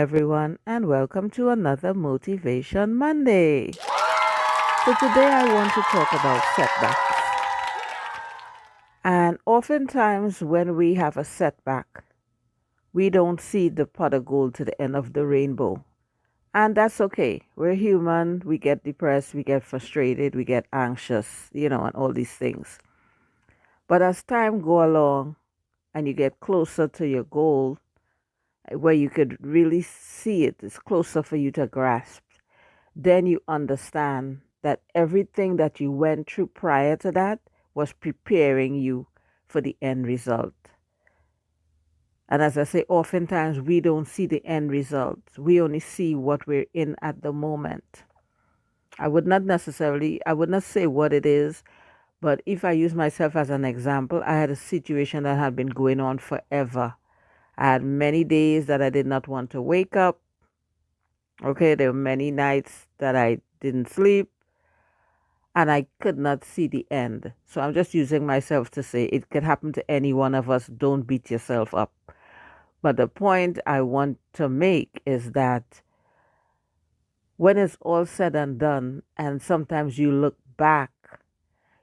everyone, and welcome to another Motivation Monday. So, today I want to talk about setbacks. And oftentimes, when we have a setback, we don't see the pot of gold to the end of the rainbow. And that's okay. We're human. We get depressed, we get frustrated, we get anxious, and all these things. But as time go along and you get closer to your goal, where you could really see it, it's closer for you to grasp, then you understand that everything that you went through prior to that was preparing you for the end result. And as I say, oftentimes we don't see the end result. We only see what we're in at the moment. I would not say what it is, but if I use myself as an example, I had a situation that had been going on forever. I had many days that I did not want to wake up. Okay, there were many nights that I didn't sleep and I could not see the end. So I'm just using myself to say it could happen to any one of us. Don't beat yourself up. But the point I want to make is that when it's all said and done, and sometimes you look back,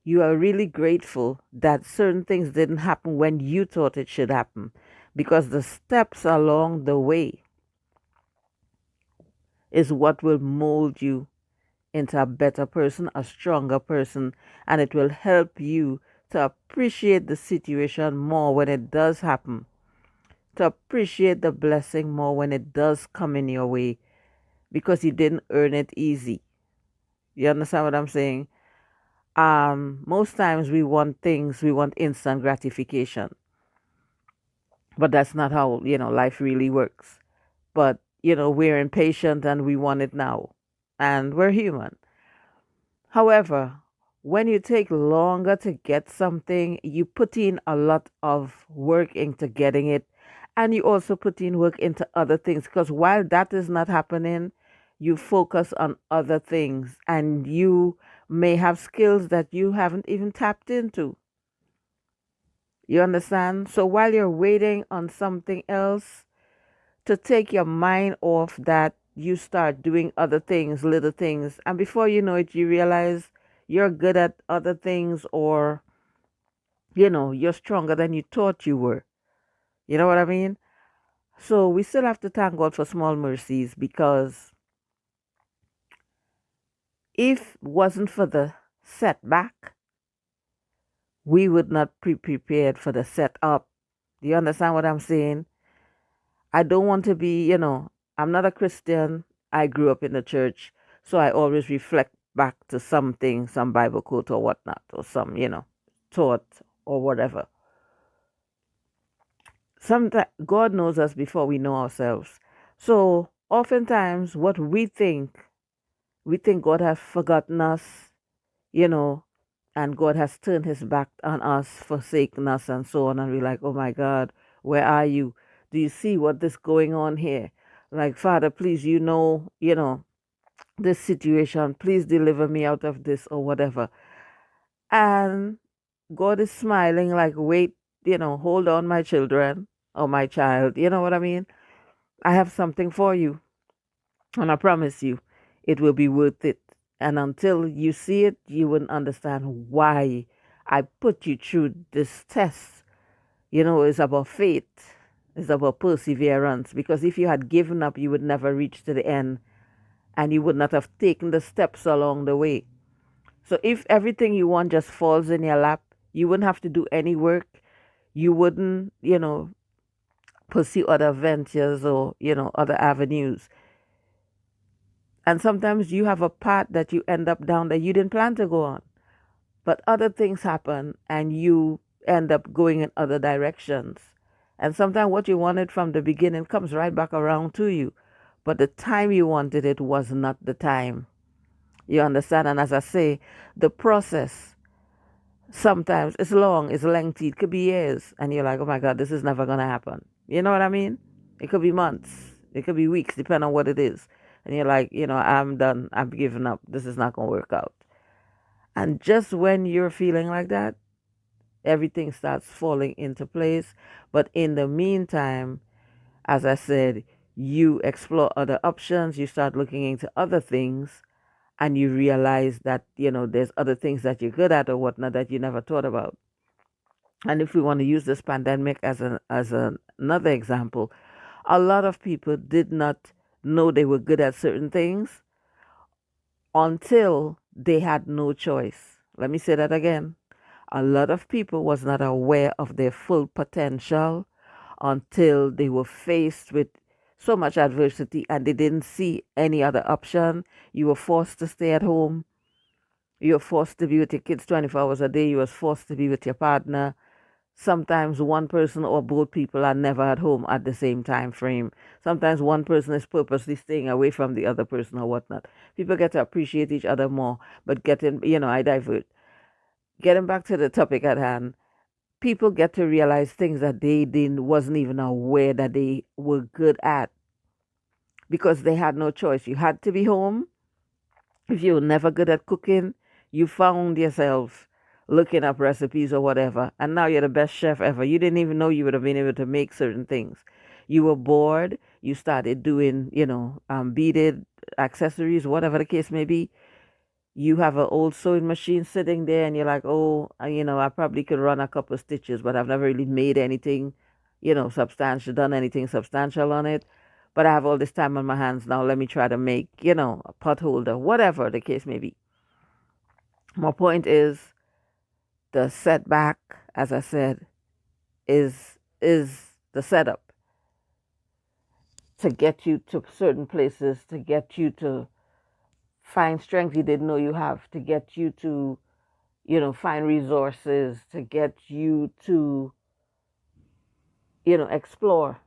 you are really grateful that certain things didn't happen when you thought it should happen, because the steps along the way is what will mold you into a better person, a stronger person, and it will help you to appreciate the situation more when it does happen, to appreciate the blessing more when it does come in your way, because you didn't earn it easy. You understand what I'm saying? Most times we want things, we want instant gratification, but that's not how, life really works. But, we're impatient and we want it now, and we're human. However, when you take longer to get something, you put in a lot of work into getting it, and you also put in work into other things, because while that is not happening, you focus on other things and you may have skills that you haven't even tapped into. You understand? So while you're waiting on something else to take your mind off that, you start doing other things, little things, and before you know it, you realize you're good at other things, or you're stronger than you thought you were. You know what I mean? So we still have to thank God for small mercies, because if it wasn't for the setback, we would not be prepared for the setup. Do you understand what I'm saying? I don't want to be, I'm not a Christian. I grew up in the church, so I always reflect back to something, some Bible quote or whatnot, or some, thought or whatever. Sometimes God knows us before we know ourselves. So oftentimes, what we think God has forgotten us, you know, and God has turned his back on us, forsaken us, and so on. And we're like, oh my God, where are you? Do you see what is going on here? Like, Father, please, this situation, please deliver me out of this or whatever. And God is smiling, like, wait, hold on, my children or my child. You know what I mean? I have something for you. And I promise you, it will be worth it. And until you see it, you wouldn't understand why I put you through this test. It's about faith, it's about perseverance. Because if you had given up, you would never reach to the end, and you would not have taken the steps along the way. So if everything you want just falls in your lap, you wouldn't have to do any work. You wouldn't, pursue other ventures or, other avenues. And sometimes you have a path that you end up down that you didn't plan to go on. But other things happen and you end up going in other directions. And sometimes what you wanted from the beginning comes right back around to you. But the time you wanted it was not the time. You understand? And as I say, the process sometimes it's long, it's lengthy, it could be years. And you're like, oh my God, this is never going to happen. You know what I mean? It could be months, it could be weeks, depending on what it is. And you're like, I'm done, I'm giving up, this is not going to work out. And just when you're feeling like that, everything starts falling into place. But in the meantime, as I said, You explore other options, you start looking into other things, and you realize that, there's other things that you're good at or whatnot that you never thought about. And if we want to use this pandemic as another example, a lot of people did not know they were good at certain things until they had no choice. Let me say that again. A lot of people was not aware of their full potential until they were faced with so much adversity and they didn't see any other option. You were forced to stay at home. You were forced to be with your kids 24 hours a day. You was forced to be with your partner. Sometimes one person or both people are never at home at the same time frame. Sometimes one person is purposely staying away from the other person or whatnot. People get to appreciate each other more, but I divert. Getting back to the topic at hand, people get to realize things that they didn't wasn't even aware that they were good at because they had no choice. You had to be home. If you were never good at cooking, you found yourself looking up recipes or whatever, and now you're the best chef ever. You didn't even know you would have been able to make certain things. You were bored. You started doing, beaded accessories, whatever the case may be. You have an old sewing machine sitting there, and you're like, oh, I probably could run a couple of stitches, but I've never really made anything, substantial, done anything substantial on it. But I have all this time on my hands now. Let me try to make, a pot holder, whatever the case may be. My point is the setback, as I said, is the setup to get you to certain places, to get you to find strength you didn't know you have, to get you to, find resources, to get you to, explore.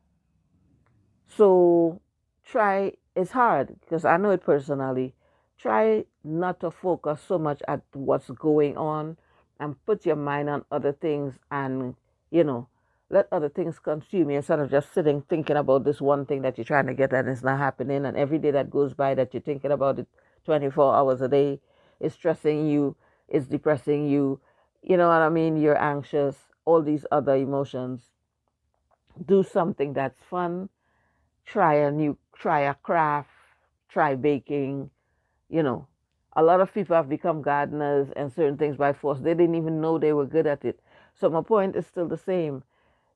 So try, it's hard because I know it personally. Try not to focus so much at what's going on and put your mind on other things and, you know, let other things consume you instead of just sitting thinking about this one thing that you're trying to get and it's not happening. And every day that goes by that you're thinking about it 24 hours a day is stressing you, is depressing you. You know what I mean? You're anxious, all these other emotions. Do something that's fun, try a craft, try baking. you know a lot of people have become gardeners and certain things by force. They didn't even know they were good at it. So my point is still the same.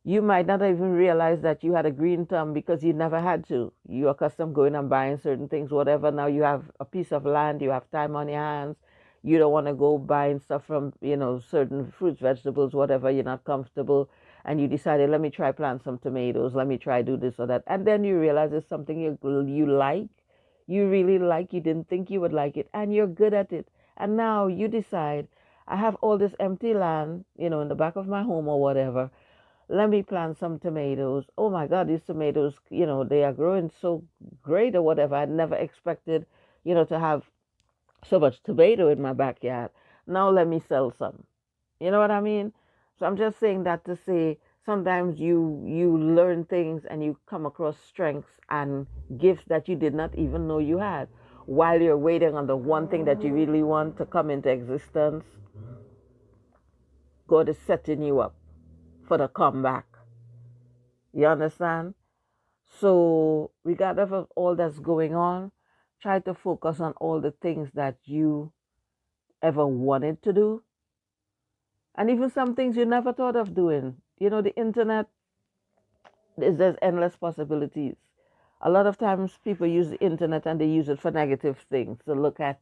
You might not even realize that you had a green thumb because you never had to. You're accustomed going and buying certain things, whatever. Now you have a piece of land, you have time on your hands. You don't want to go buying stuff from, certain fruits, vegetables, whatever. You're not comfortable. And you decided, let me try plant some tomatoes. Let me try do this or that. And then you realize it's something you like. You really like. You didn't think you would like it. And you're good at it. And now you decide, I have all this empty land, in the back of my home or whatever. Let me plant some tomatoes. Oh my God, these tomatoes, they are growing so great or whatever. I never expected, to have so much tomato in my backyard. Now let me sell some. You know what I mean? So I'm just saying that to say sometimes you learn things and you come across strengths and gifts that you did not even know you had. While you're waiting on the one thing that you really want to come into existence, God is setting you up for the comeback. You understand? So, regardless of all that's going on, try to focus on all the things that you ever wanted to do, and even some things you never thought of doing. The internet, there's endless possibilities. A lot of times people use the internet and they use it for negative things to look at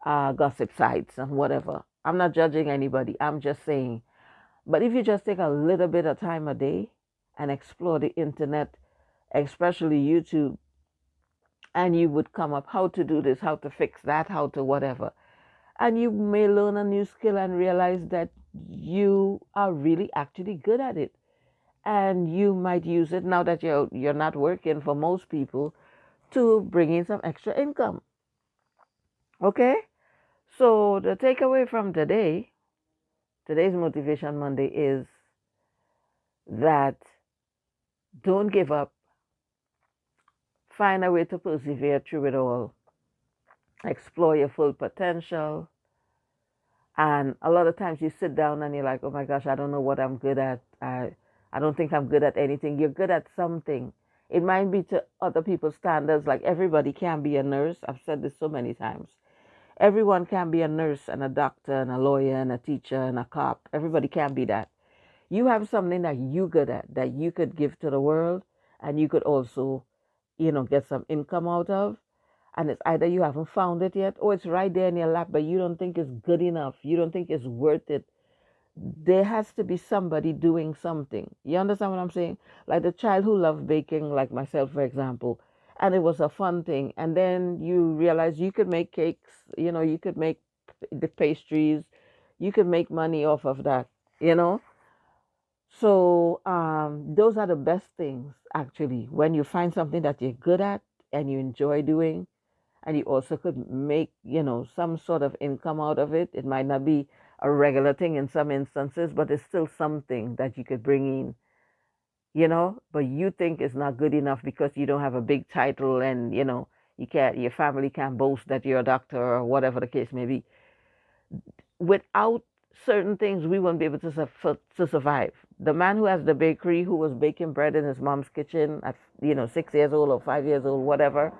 gossip sites and whatever. I'm not judging anybody, I'm just saying. But if you just take a little bit of time a day and explore the internet, especially YouTube, and you would come up how to do this, how to fix that, how to whatever. And you may learn a new skill and realize that you are really actually good at it. And you might use it now that you're not working for most people to bring in some extra income. Okay? So the takeaway from today's Motivation Monday is that don't give up. Find a way to persevere through it all. Explore your full potential. And a lot of times you sit down and you're like, oh my gosh, I don't know what I'm good at. I don't think I'm good at anything. You're good at something. It might be to other people's standards, like everybody can be a nurse. I've said this so many times. Everyone can be a nurse and a doctor and a lawyer and a teacher and a cop. Everybody can be that. You have something that you good at that you could give to the world, and you could also, get some income out of. And it's either you haven't found it yet, or it's right there in your lap, but you don't think it's good enough. You don't think it's worth it. There has to be somebody doing something. You understand what I'm saying? Like the child who loved baking, like myself, for example, and it was a fun thing. And then you realize you could make cakes, you could make the pastries, you could make money off of that, you know? So those are the best things, actually, when you find something that you're good at and you enjoy doing, and you also could make, some sort of income out of it. It might not be a regular thing in some instances, but it's still something that you could bring in, but you think it's not good enough because you don't have a big title, and, your family can't boast that you're a doctor or whatever the case may be. Without certain things, we won't be able to survive. The man who has the bakery, who was baking bread in his mom's kitchen at 6 years old or 5 years old, whatever,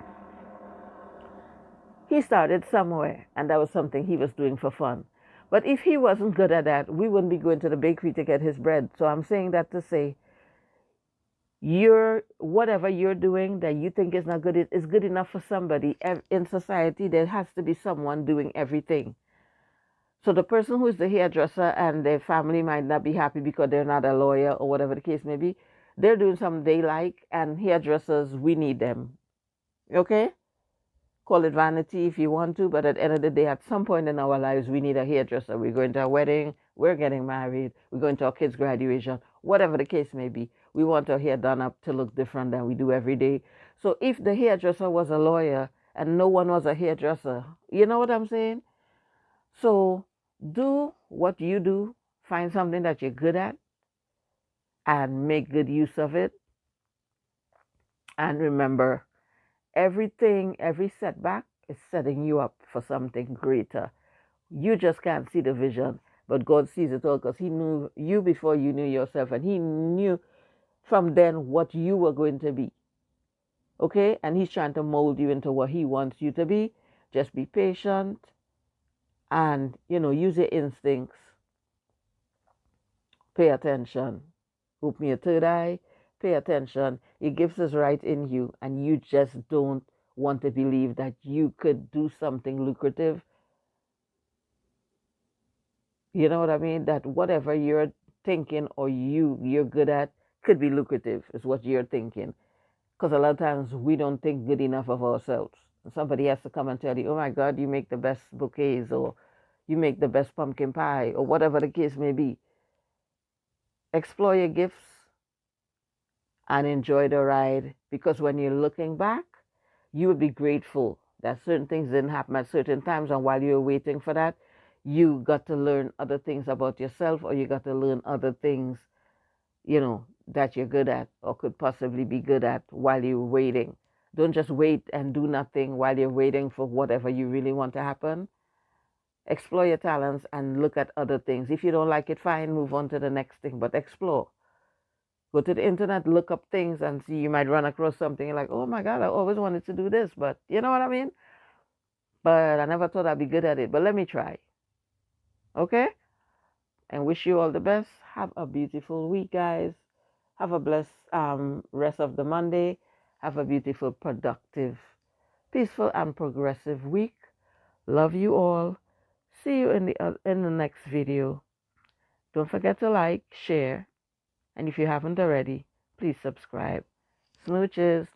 he started somewhere, and that was something he was doing for fun. But if he wasn't good at that, we wouldn't be going to the bakery to get his bread. So I'm saying that to say, whatever you're doing that you think is not good, it is good enough for somebody. In society, there has to be someone doing everything. So the person who is the hairdresser and their family might not be happy because they're not a lawyer or whatever the case may be. They're doing something they like, and hairdressers, we need them. Okay? Call it vanity if you want to, but at the end of the day, at some point in our lives, we need a hairdresser. We're going to a wedding, we're getting married, we're going to our kids' graduation, whatever the case may be. We want our hair done up to look different than we do every day. So if the hairdresser was a lawyer and no one was a hairdresser, you know what I'm saying? So do what you do, find something that you're good at, and make good use of it. And remember, everything, every setback is setting you up for something greater. You just can't see the vision, but God sees it all because He knew you before you knew yourself, and He knew from then what you were going to be. Okay? And He's trying to mold you into what He wants you to be. Just be patient and, use your instincts. Pay attention. Open your third eye. Pay attention. It gives us right in you, and you just don't want to believe that you could do something lucrative. You know what I mean? That whatever you're thinking or you're good at could be lucrative, is what you're thinking. Because a lot of times we don't think good enough of ourselves. Somebody has to come and tell you, oh my God, you make the best bouquets, or you make the best pumpkin pie, or whatever the case may be. Explore your gifts and enjoy the ride, because when you're looking back, you will be grateful that certain things didn't happen at certain times, and while you're waiting for that, you got to learn other things about yourself, or you got to learn other things, that you're good at or could possibly be good at while you're waiting. Don't just wait and do nothing while you're waiting for whatever you really want to happen. Explore your talents and look at other things. If you don't like it, fine, move on to the next thing, but explore. Go to the internet, look up things, and see, you might run across something you're like, oh my God, I always wanted to do this, but you know what I mean? But I never thought I'd be good at it, but let me try. Okay? And wish you all the best. Have a beautiful week, guys. Have a blessed rest of the Monday. Have a beautiful, productive, peaceful, and progressive week. Love you all. See you in the next video. Don't forget to like, share, and if you haven't already, please subscribe. Smooches.